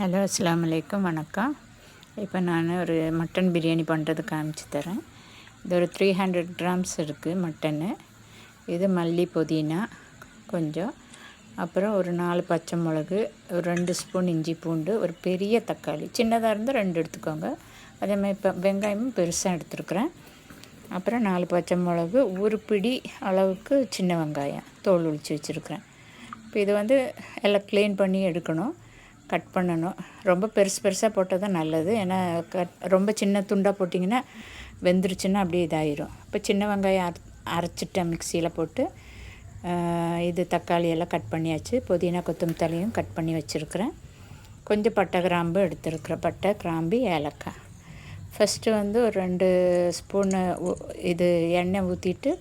Hello அஸ்ஸலாமு அலைக்கும் வணக்கம். இப்போ நான் ஒரு மட்டன் பிரியாணி பண்ணுறது காமிச்சு தரேன். இது ஒரு 300 கிராம்ஸ் இருக்குது மட்டனு. இது மல்லி புதினா கொஞ்சம், அப்புறம் ஒரு 4 பச்சை மிளகு, ஒரு 2 ஸ்பூன் இஞ்சி பூண்டு, ஒரு பெரிய தக்காளி, சின்னதாக இருந்தால் 2 எடுத்துக்கோங்க. அதேமாதிரி இப்போ வெங்காயமும் பெருசாக எடுத்துருக்குறேன். அப்புறம் 4 பச்சை மிளகு, ஒரு பிடி அளவுக்கு சின்ன வெங்காயம் தோல் உரித்து வச்சுருக்குறேன். இப்போ இது எல்லாம் க்ளீன் பண்ணி எடுக்கணும், கட் பண்ணணும். ரொம்ப பெருசாக போட்டால் தான் நல்லது. ஏன்னா ரொம்ப சின்ன துண்டாக போட்டிங்கன்னா வெந்துருச்சுன்னா அப்படியே இதாயிரும். இப்போ சின்ன வெங்காயம் அரைச்சிட்டேன் மிக்சியில் போட்டு. இது தக்காளி எல்லாம் கட் பண்ணியாச்சு. புதினா கொத்தமல்லியும் கட் பண்ணி வச்சுருக்குறேன். கொஞ்சம் பட்டை கிராம்பு எடுத்துருக்குறேன். பட்டை கிராம்பு ஏலக்காய். ஃபஸ்ட்டு ஒரு 2 ஸ்பூனு இது எண்ணெய் ஊற்றிட்டு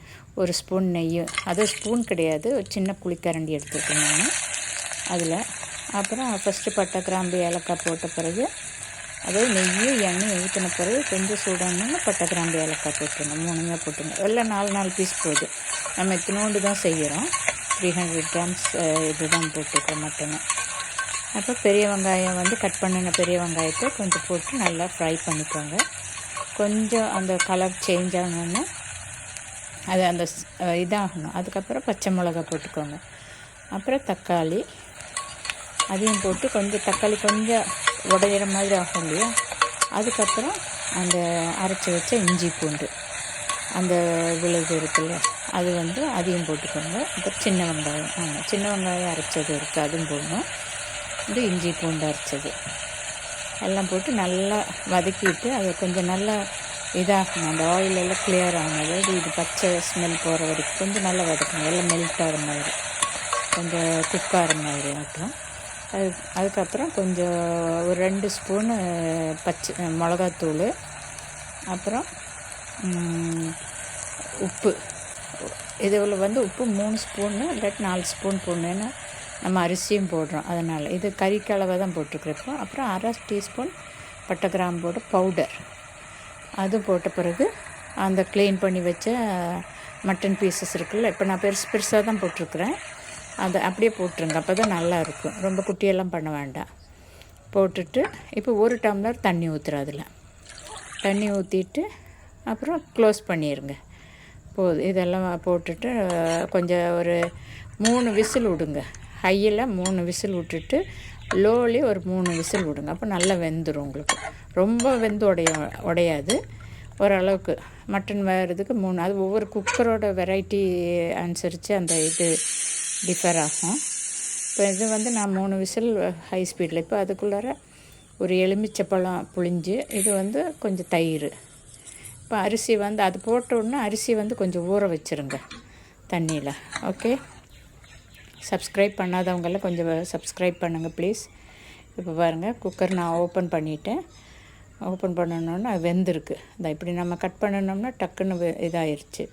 ஒரு ஸ்பூன் நெய், அது ஸ்பூன் கிடையாது, ஒரு சின்ன குழிக்கரண்டி எடுத்துருக்கேன் நான் அதில். அப்புறம் ஃபஸ்ட்டு பட்டை கிராம்பு ஏலக்காய் போட்ட பிறகு அதே நெய்யும் எண்ணெய் ஊற்றின பிறகு கொஞ்சம் சூடானோன்னு பட்டை கிராம்பு ஏலக்காய் போட்டுருங்க. 3 போட்டுருங்க. எல்லாம் 4 பீஸ் போகுது. நம்ம இத்தினோண்டு தான் செய்கிறோம். 300 கிராம்ஸ் இது தான் போட்டுருக்கோம் மட்டனை. அப்போ பெரிய வெங்காயம் கட் பண்ணின பெரிய வெங்காயத்தை கொஞ்சம் போட்டு நல்லா ஃப்ரை பண்ணிக்கோங்க. கொஞ்சம் அந்த கலர் சேஞ்ச் ஆகணுன்னு அது அந்த இதாகணும். அதுக்கப்புறம் பச்சை மிளகா போட்டுக்கோங்க. அப்புறம் தக்காளி அதையும் போட்டு கொஞ்சம் தக்காளி கொஞ்சம் உடையிற மாதிரி ஆகும் இல்லையா. அதுக்கப்புறம் அந்த அரைச்சி வச்ச இஞ்சி பூண்டு அந்த விழுது இருக்குல்ல, அது அதையும் போட்டுக்கோங்க. அப்புறம் சின்ன வெங்காயம், சின்ன வெங்காயம் அரைச்சது இருக்குது, அதுவும் போடணும். இஞ்சி பூண்டு அரைச்சது எல்லாம் போட்டு நல்லா வதக்கிட்டு அதை கொஞ்சம் நல்லா இதாகணும். அந்த ஆயிலெல்லாம் கிளியர் ஆகணும். அதாவது இது பச்சை ஸ்மெல் போகிற வரைக்கும் கொஞ்சம் நல்லா வதக்கணும். எல்லாம் மெல்ட் ஆகிற மாதிரி, கொஞ்சம் குக்காகிற மாதிரி ஆகட்டும். அதுக்கப்புறம் கொஞ்சம் ஒரு 2 ஸ்பூனு மிளகாத்தூள், அப்புறம் உப்பு. இதில் உப்பு 3 ஸ்பூனு இல்லாட்டி 4 ஸ்பூன் போடணுன்னு நம்ம அரிசியும் போடுறோம், அதனால் இது கறிக்கு அளவாக தான் போட்டுருக்குறப்போ. அப்புறம் அரை டீஸ்பூன் பட்டை கிராம்போட பவுடர், அது போட்ட பிறகு அந்த க்ளீன் பண்ணி வச்ச மட்டன் பீசஸ் இருக்குல்ல, இப்போ நான் பெருசாக தான் போட்டிருக்குறேன், அதை அப்படியே போட்டுருங்க. அப்போ தான் நல்லாயிருக்கும். ரொம்ப குட்டியெல்லாம் பண்ண வேண்டாம். போட்டுட்டு இப்போ 1 டம்ளர் தண்ணி ஊற்றுறேன். அதில் தண்ணி ஊற்றிட்டு அப்புறம் க்ளோஸ் பண்ணிடுங்க. இதெல்லாம் போட்டுட்டு கொஞ்சம் ஒரு 3 விசில் விடுங்க. ஹையில் 3 விசில் விட்டுட்டு லோலி ஒரு 3 விசில் விடுங்க. அப்போ நல்லா வெந்துடும் உங்களுக்கு. ரொம்ப வெந்து உடையாது, ஓரளவுக்கு. மட்டன் வேகிறதுக்கு 3, அது ஒவ்வொரு குக்கரோட வெரைட்டி அனுசரித்து அந்த இது டிஃபர் ஆகும். இப்போ இது நான் 3 விசில் ஹை ஸ்பீடில். இப்போ அதுக்குள்ளார ஒரு எலுமிச்சப்பழம் புழிஞ்சு, இது கொஞ்சம் தயிர். இப்போ அரிசி அது போட்ட உடனே அரிசி கொஞ்சம் ஊற வச்சுருங்க தண்ணியில். ஓகே, சப்ஸ்கிரைப் பண்ணாதவங்கெல்லாம் கொஞ்சம் சப்ஸ்கிரைப் பண்ணுங்கள் ப்ளீஸ். இப்போ பாருங்கள், குக்கர் நான் ஓப்பன் பண்ணிவிட்டேன். ஓப்பன் பண்ணணுன்னா அது வெந்திருக்கு. இப்படி நம்ம கட் பண்ணணும்னா டக்குன்னு இதாகிருச்சு.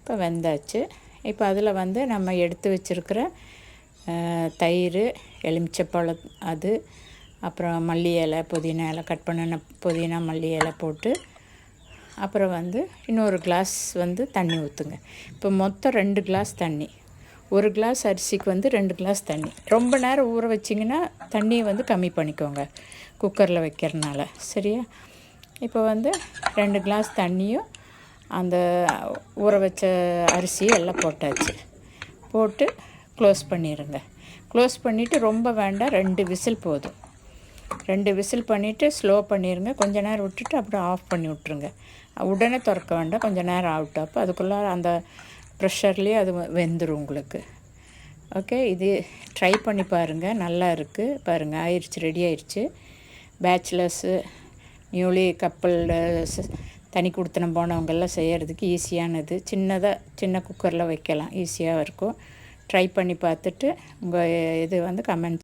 இப்போ வெந்தாச்சு. இப்போ அதில் நம்ம எடுத்து வச்சுருக்கிற தயிர், எலுமிச்சப்பழம், அது அப்புறம் மல்லி இலை, புதினா இலை, கட் பண்ணின புதினா மல்லி இலை போட்டு அப்புறம் இன்னொரு கிளாஸ் தண்ணி ஊற்றுங்க. இப்போ மொத்தம் 2 கிளாஸ் தண்ணி. 1 கிளாஸ் அரிசிக்கு 2 கிளாஸ் தண்ணி. ரொம்ப நேரம் ஊற வச்சிங்கன்னா தண்ணியை கம்மி பண்ணிக்கோங்க குக்கரில் வைக்கிறதுனால, சரியா? இப்போ 2 கிளாஸ் தண்ணியும் அந்த ஊற வச்ச அரிசி எல்லாம் போட்டாச்சு. போட்டு க்ளோஸ் பண்ணிடுங்க. க்ளோஸ் பண்ணிவிட்டு ரொம்ப வேண்டாம், 2 விசில் போதும். 2 விசில் பண்ணிவிட்டு ஸ்லோ பண்ணிடுங்க. கொஞ்சம் நேரம் விட்டுட்டு அப்புறம் ஆஃப் பண்ணி விட்ருங்க. உடனே திறக்க வேண்டாம், கொஞ்சம் நேரம் ஆகட்டும். அப்போ அதுக்குள்ளே அந்த ப்ரெஷர்லேயே அது வெந்துடும் உங்களுக்கு. ஓகே, இது ட்ரை பண்ணி பாருங்கள், நல்லா இருக்குது. பாருங்கள், ஆயிடுச்சு, ரெடி ஆயிடுச்சு. பேச்சுலர்ஸு, நியூலி கப்பல், தனி கொடுத்தனம் போனவங்கெல்லாம் செய்கிறதுக்கு ஈஸியானது. சின்ன குக்கரில் வைக்கலாம், ஈஸியாக இருக்கும். ட்ரை பண்ணி பார்த்துட்டு உங்கள் இது கமெண்ட்